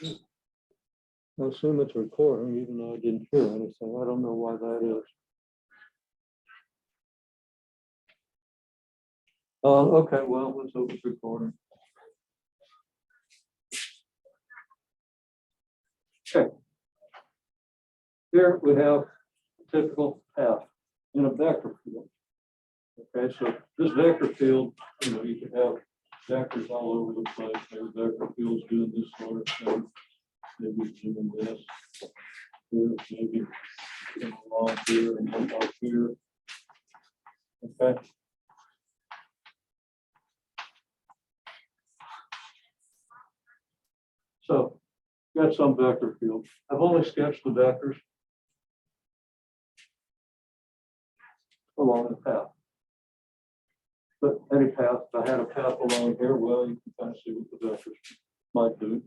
I assume it's recording, even though I didn't hear anything. I don't know why that is. Okay, well, let's hope it's recording. Okay. Here we have a typical path in a vector field. Okay, so this vector field, you could have vectors all over the place. Maybe vector fields doing this sort of thing. Maybe doing this. Here, maybe along here and then up here. Okay. So, got some vector field. I've only sketched the vectors along the path. But any path, if I had a path along here, well, you can kind of see what the vectors might do.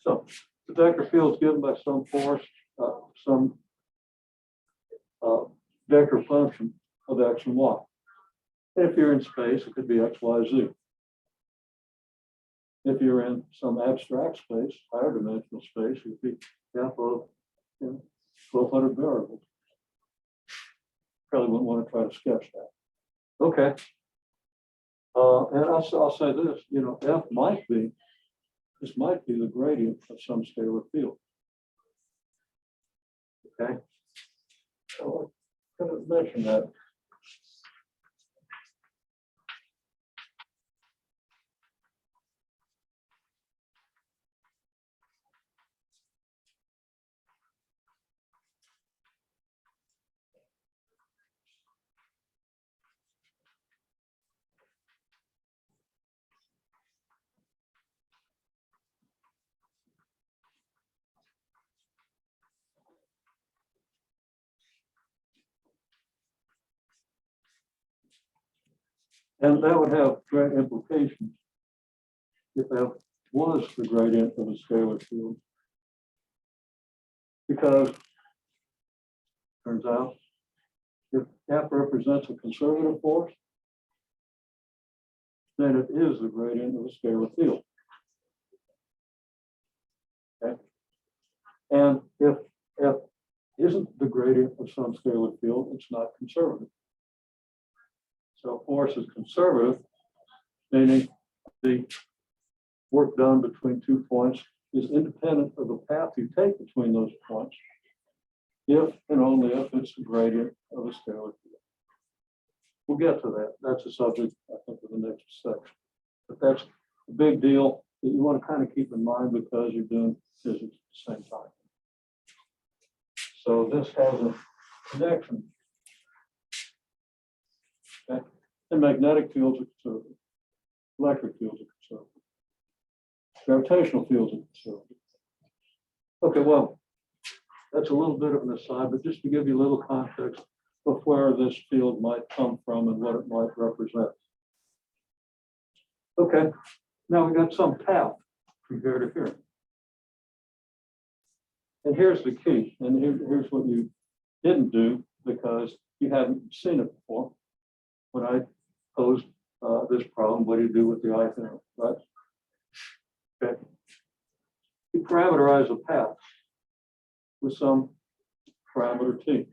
So the vector field is given by some force, some vector function of x and y. If you're in space, it could be x, y, z. If you're in some abstract space, higher dimensional space, it would be half of 1,200 variables. Probably wouldn't want to try to sketch that. Okay. And I'll say this, F might be, this might be the gradient of some scalar field. Okay. So I'm going to mention that. And that would have great implications if F was the gradient of a scalar field. Because turns out if F represents a conservative force, then it is the gradient of a scalar field. Okay. And if F isn't the gradient of some scalar field, it's not conservative. So force is conservative, meaning the work done between 2 points is independent of the path you take between those points, if and only if it's the gradient of a scalar field. We'll get to that. That's a subject, I think, of the next section. But that's a big deal that you want to kind of keep in mind because you're doing physics at the same time. So this has a connection. Okay. And magnetic fields are conservative. Electric fields are conservative. Gravitational fields are conservative. Okay, well, that's a little bit of an aside, but just to give you a little context of where this field might come from and what it might represent. Okay, now we got some path from here to here. And here's the key, and here's what you didn't do because you hadn't seen it before. When I posed this problem, what do you do with the ith interval, right? Okay. You parameterize a path with some parameter t,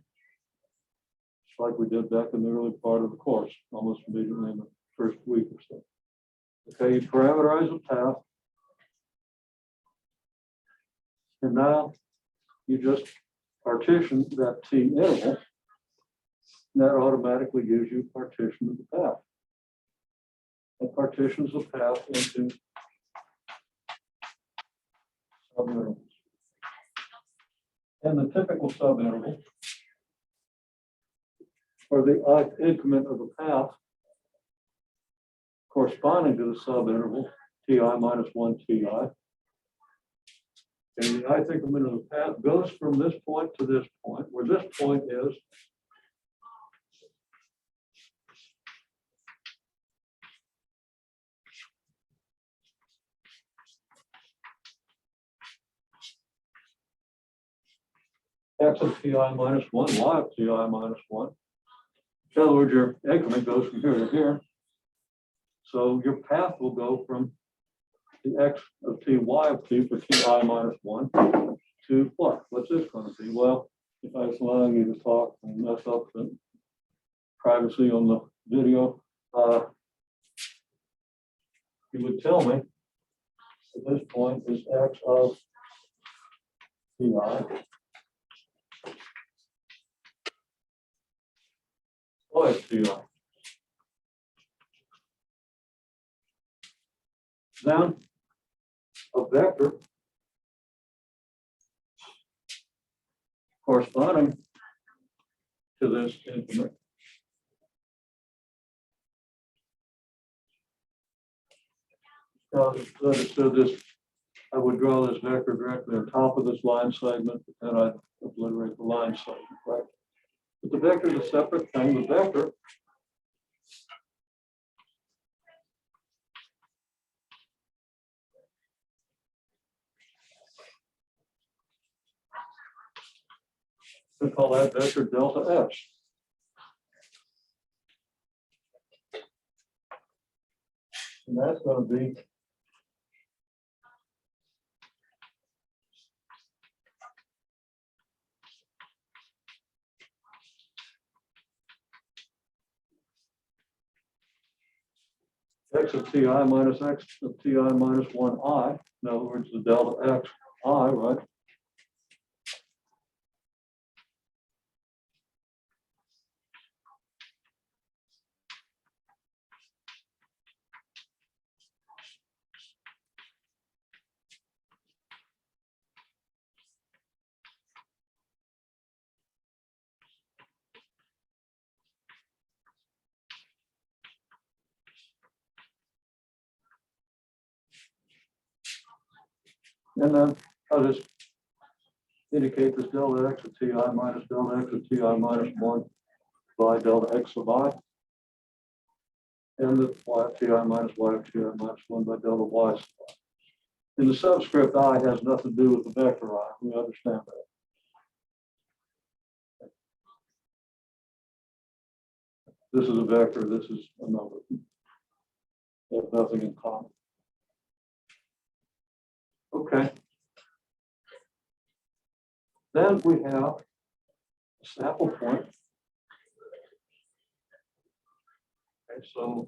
just like we did back in the early part of the course, almost immediately in the first week or so. Okay, you parameterize a path, and now you just partition that t interval. And that automatically gives you a partition of the path. It partitions the path into subintervals. And the typical subinterval, or the ith increment of the path, corresponding to the subinterval, ti minus 1 ti. And the ith increment of the path goes from this point to this point, where this point is x of ti minus 1, y of ti minus 1. In other words, your increment goes from here to here. So your path will go from the x of ty of t for ti minus 1 to what? What's this going to be? Well, if I was allowing you to talk and mess up the privacy on the video, you would tell me at this point is x of ti y of ti. Then a vector corresponding to this increment so this, I would draw this vector directly on top of this line segment, but then I'd obliterate the line segment, right? But the vector is a separate thing. The vector we call that vector delta x. And that's going to be x of ti minus x of ti minus 1i. In other words, the delta x I, right? And then I'll just indicate this delta x of ti minus delta x of ti minus 1 by delta x of I. And the y of ti minus y of ti minus 1 by delta y. And the subscript I has nothing to do with the vector I. We understand that. This is a vector, this is a number. They have nothing in common. Okay. Then we have a sample point. Okay, so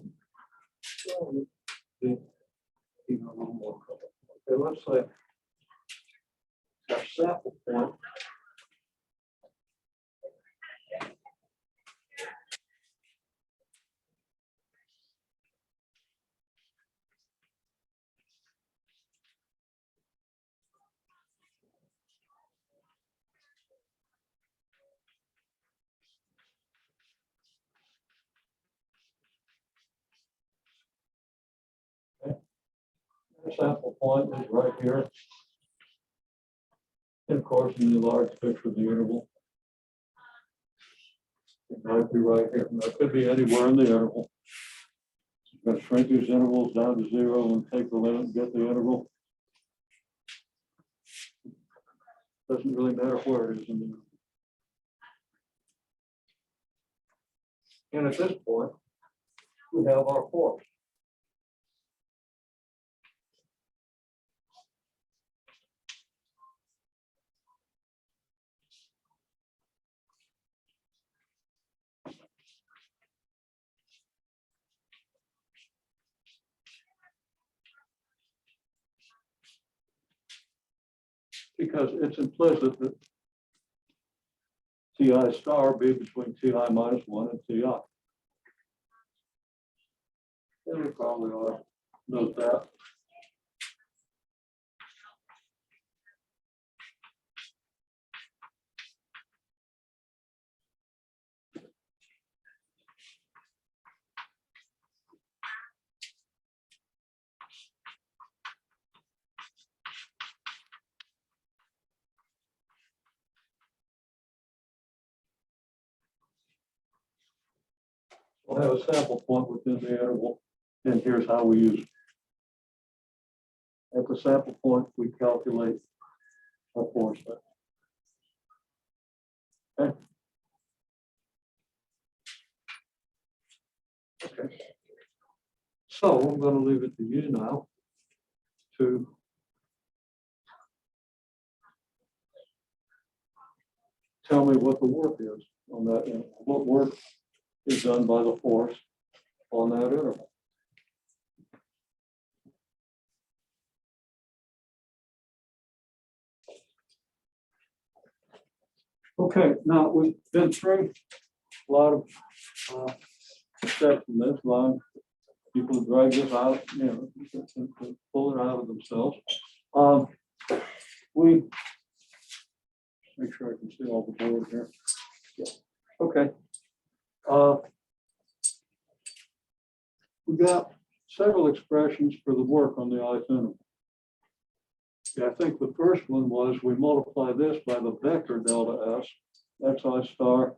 even a little more color. Okay, let's say our sample point our sample point is right here. And of course, in the large picture of the interval, it might be right here. Now, it could be anywhere in the interval. You're going to shrink these intervals down to 0 and take the limit and get the interval. Doesn't really matter where it is in the interval. And at this point, we have our force. Because it's implicit that Ti star be between Ti minus 1 and Ti. And we probably ought to note that. We'll have a sample point within the interval, and here's how we use it. At the sample point, we calculate our force vector. Okay. Okay. So I'm going to leave it to you now to tell me what the work is on that interval, what work is done by the force on that interval. Okay, now we've been through a lot of steps in this line. People drag this out, you know, to pull it out of themselves. We make sure I can see all the board here. Yeah. Okay. We got several expressions for the work on the ith interval. Yeah, I think the first one was we multiply this by the vector delta s, xi star,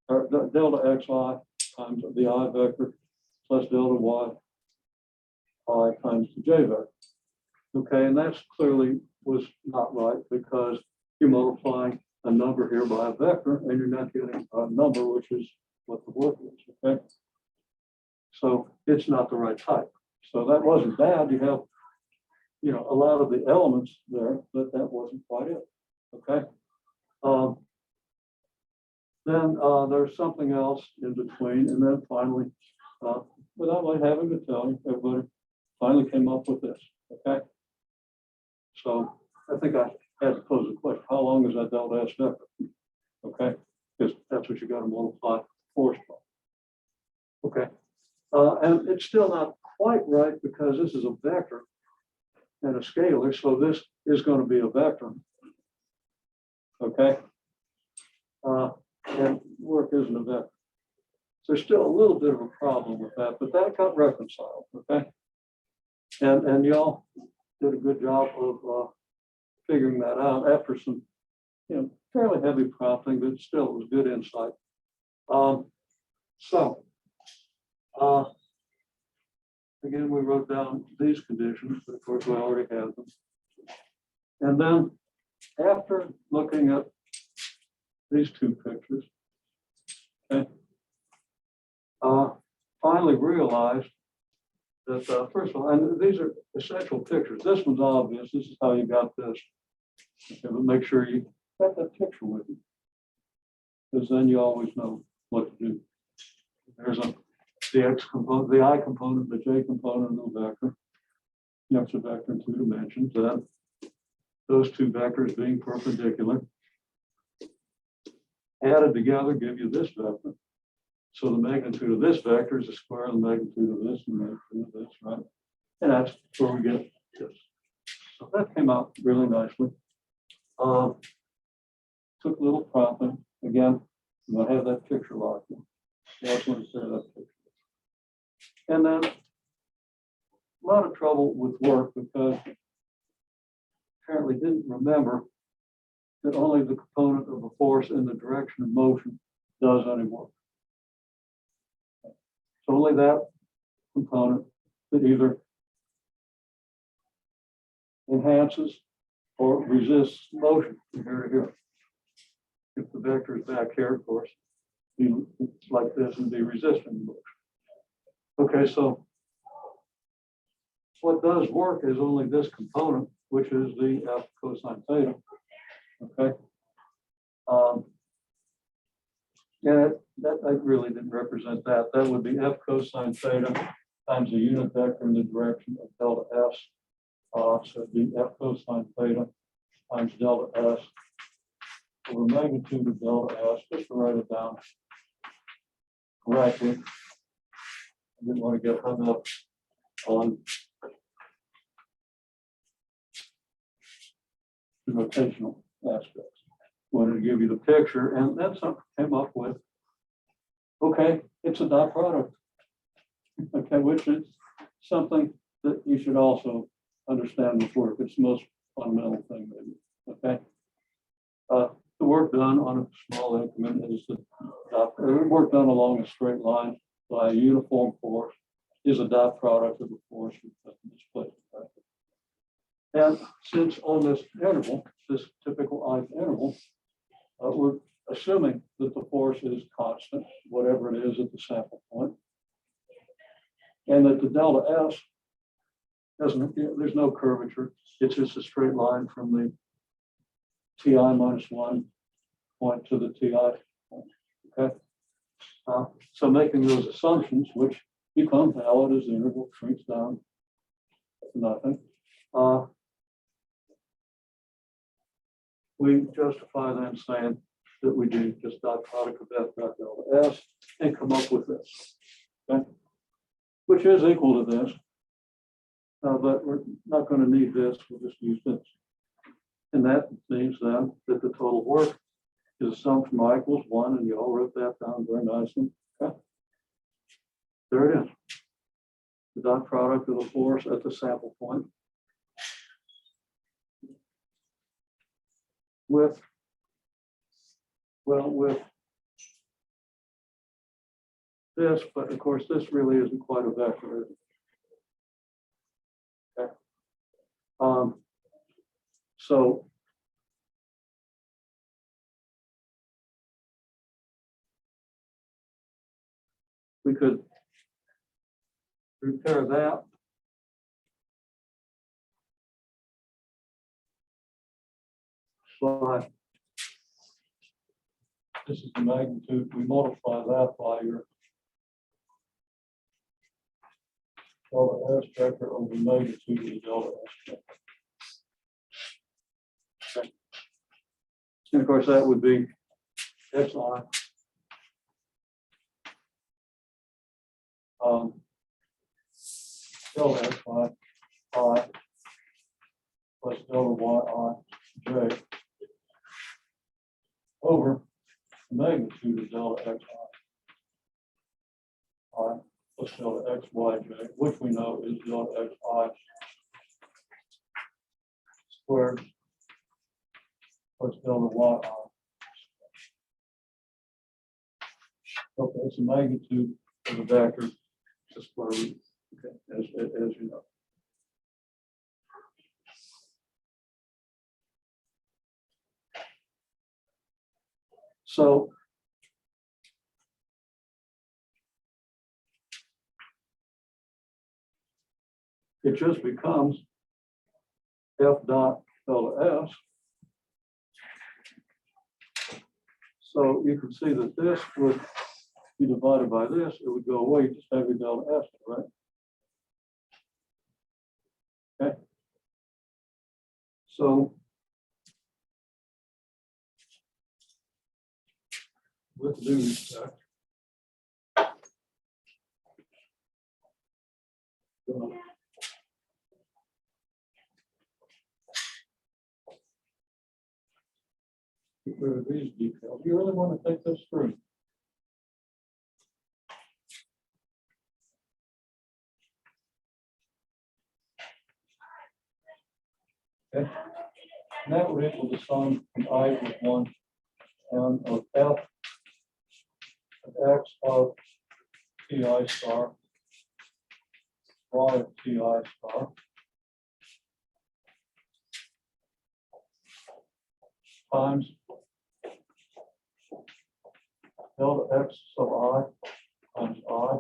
or delta xi times the I vector plus delta y I times the j vector. Okay, and that's clearly was not right because you're multiplying a number here by a vector and you're not getting a number, which is what the work is, okay? So it's not the right type. So that wasn't bad. You have, you know, a lot of the elements there, but that wasn't quite it, okay? Then there's something else in between, and then finally, without like having to tell you, everybody finally came up with this, okay? So I think I had to pose a question, how long is that delta S vector? Okay, because that's what you got to multiply force by. Okay, and it's still not quite right because this is a vector and a scalar, so this is going to be a vector. Okay, and work isn't a vector. So there's still a little bit of a problem with that, but that got reconciled. Okay, and y'all did a good job of figuring that out after some, you know, fairly heavy prompting, but still it was good insight. Again, we wrote down these conditions, but of course we already have them. And then after looking at these two pictures, okay, finally realized that, first of all, and these are essential pictures. This one's obvious. This is how you got this. Okay, but make sure you got that picture with you, because then you always know what to do. There's the x component, the I component, the j component of the vector. You have a vector in 2 dimensions. Then those two vectors being perpendicular, added together give you this vector. So the magnitude of this vector is the square of the magnitude of this and the magnitude of this, right? And that's where we get this. So that came out really nicely. Took a little prompting. Again, I'm going to have that picture locked in. You also want to say that picture. And then a lot of trouble with work because apparently didn't remember that only the component of the force in the direction of motion does any work. So only that component that either enhances or resists motion from here to here. If the vector is back here, of course, it's like this and be resisting motion. Okay, so what does work is only this component, which is the f cosine theta. Okay. Yeah, that I really didn't represent that. That would be f cosine theta times the unit vector in the direction of delta s. So it'd be f cosine theta times delta s over magnitude of delta s, just to write it down correctly. I didn't want to get hung up on the notational aspects. Wanted to give you the picture, and that's something I came up with. Okay, it's a dot product. Okay, which is something that you should also understand with work. It's the most fundamental thing, maybe. Okay. The work done on a small increment is the work done along a straight line by a uniform force is a dot product of the force displacement. And since on this interval, this typical ith interval, we're assuming that the force is constant, whatever it is at the sample point, and that the delta s there's no curvature. It's just a straight line from the TI minus 1 point to the TI point. Okay. So making those assumptions, which become valid as the interval shrinks down to nothing, we justify then saying that we do just dot product of F dot delta S and come up with this, okay? Which is equal to this, but we're not going to need this, we'll just use this. And that means then that the total work is a sum from I equals 1, and you all wrote that down very nicely. Okay. There it is. The dot product of the force at the sample point with this, but of course this really isn't quite a vector, is it? Okay. So we could repair that by, this is the magnitude, we multiply that by your delta S vector over the magnitude of the delta S vector. Okay. And of course that would be xi delta xi I plus delta yi j over the magnitude of delta xi I plus delta xyj, which we know is delta xi squared plus delta yi. Okay, it's the magnitude of the vector, the square root. Okay, as you know. So it just becomes F dot delta S. So you can see that this would be divided by this, it would go away, you just have your delta S, right? Okay. So with due respect, get rid of these details. You really want to take this through. Okay. And that would equal the sum from I equals 1 and of F of X of Ti star, Y of Ti star, times delta X sub I times I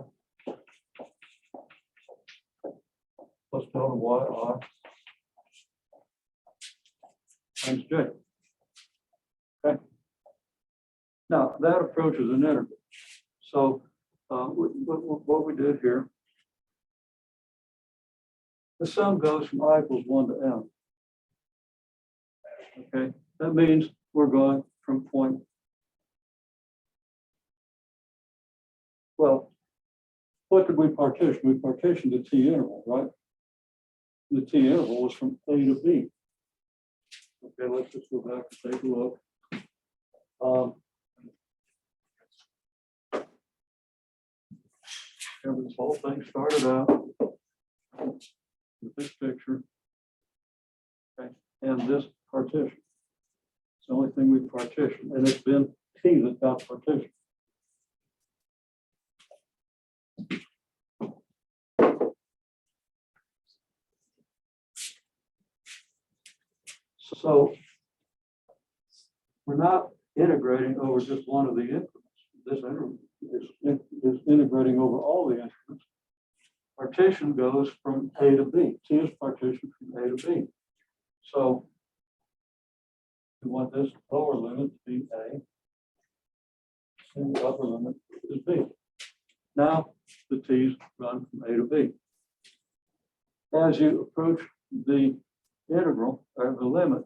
plus delta Yi times J. Okay. Now that approach is an integral. So what we did here, the sum goes from I equals 1 to M. Okay, that means we're going from point, well, what did we partition? We partitioned the T interval, right? The T interval was from A to B. Okay, let's just go back and take a look. This whole thing started out with this picture, okay, and this partition. It's the only thing we partitioned, and it's been T that got partitioned. So we're not integrating over just one of the increments. This interval is integrating over all the increments. partition goes from A to B. T is partitioned from A to B. So we want this lower limit to be A, and the upper limit is B. Now the T's run from A to B. As you approach the integral or the limit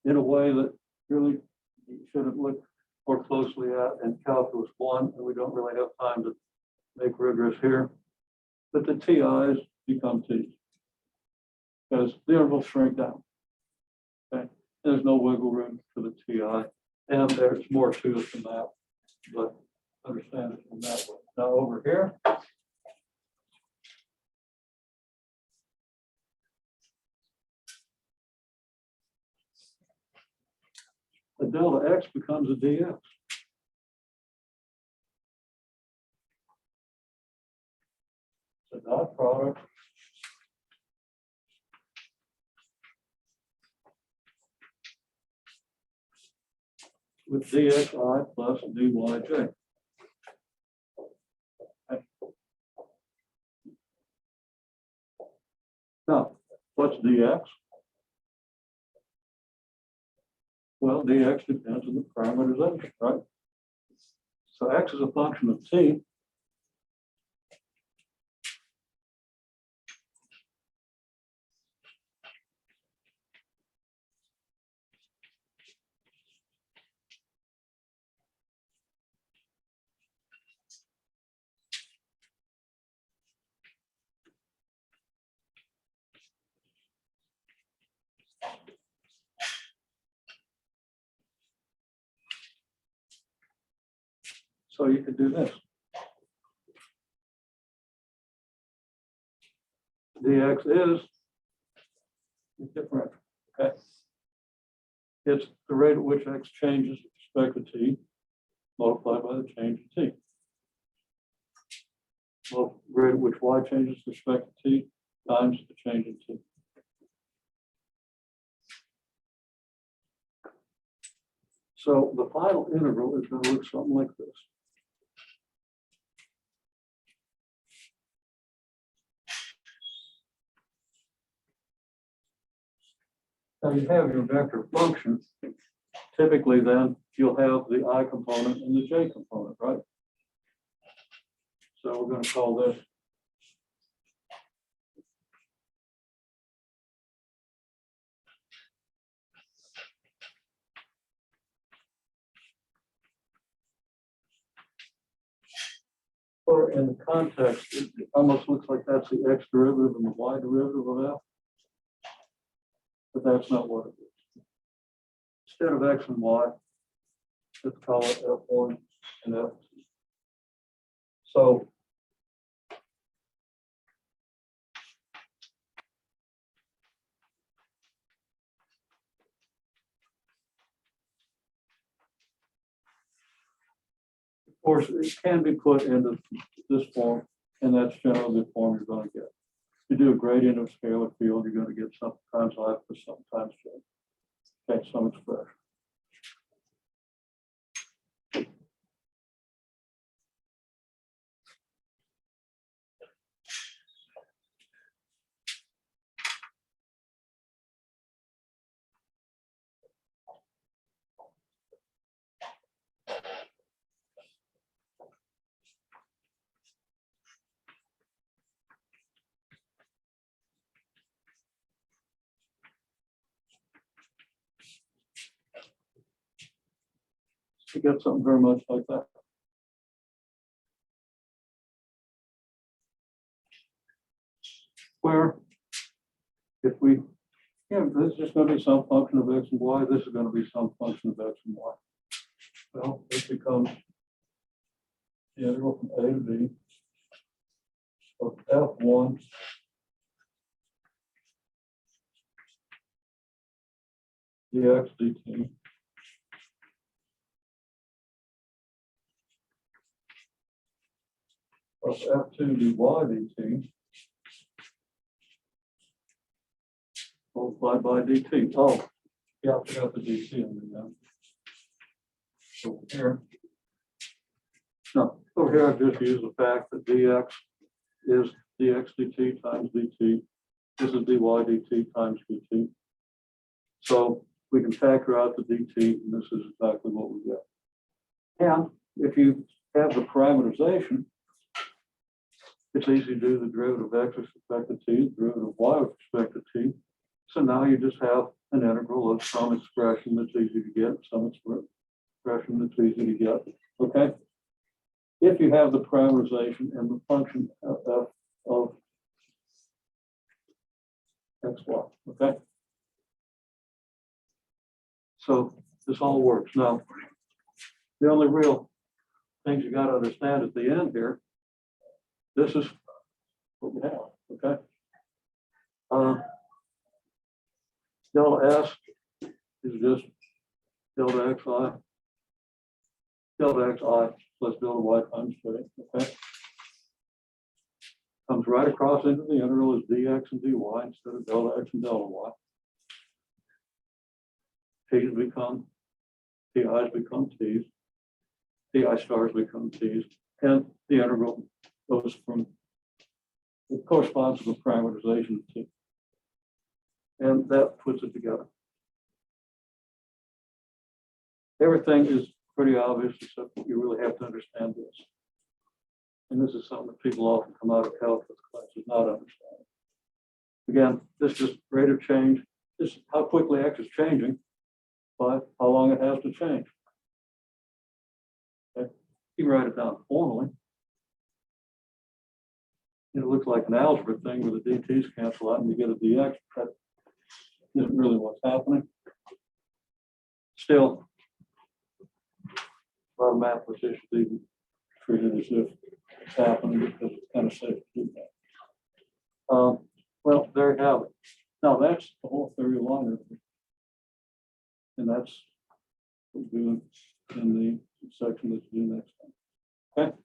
in a way that really you shouldn't look more closely at in calculus 1, and we don't really have time to make rigorous here, but the TI's become T's because the intervals shrink down. Okay, there's no wiggle room for the TI, and there's more to it than that, but understand it in that way. Now over here, the delta x becomes a dx. The dot product with dxi plus dyj. Okay. Now, what's dx? Well, dx depends on the parameterization, right? So x is a function of t. So you could do this. Dx is differential, okay? It's the rate at which x changes with respect to t multiplied by the change in t. Well, the rate at which y changes with respect to t times the change in t. So the final integral is going to look something like this. Now you have your vector function. Typically then you'll have the I component and the j component, right? So we're going to call this or in the context, it almost looks like that's the x derivative and the y derivative of f. But that's not what it is. Instead of x and y, let's call it f1 and f2. So of course, it can be put into this form, and that's generally the form you're going to get. If you do a gradient of scalar field, you're going to get sometimes I plus sometimes j. That's some expression. You get something very much like that. Where if we, this is just going to be some function of x and y, this is going to be some function of x and y. Well, it becomes the integral from a to b of f1 dx dt plus f2 dy dt multiplied by dt. Oh, yeah, I forgot the dt in there now. Over here. No, over here I've just used the fact that dx is dx dt times dt. This is dy dt times dt. So we can factor out the dt, and this is exactly what we get. And if you have the parameterization, it's easy to do the derivative of x with respect to t, the derivative of y with respect to t. So now you just have an integral of some expression that's easy to get, some expression that's easy to get. Okay? If you have the parameterization and the function of xy. Okay? So this all works. Now, the only real things you got to understand at the end here, this is what we have. Okay? Delta S is just delta xi, delta xi plus delta y times t. Okay? Comes right across into the integral as dx and dy instead of delta x and delta y. T's become ti's become t's. Ti stars become t's. And the integral goes from, it corresponds to the parameterization of t. And that puts it together. Everything is pretty obvious, except that you really have to understand this. And this is something that people often come out of calculus classes not understanding. Again, this is rate of change. This is how quickly x is changing by how long it has to change. Okay. You can write it down formally. It looks like an algebra thing where the dt's cancel out and you get a dx. That isn't really what's happening. Still, a lot of mathematicians even treat it as if it's happening because it's kind of safe to do that. Well, there you have it. Now that's the whole theory of logarithm. And that's what we're doing in the section that's due next time. Okay.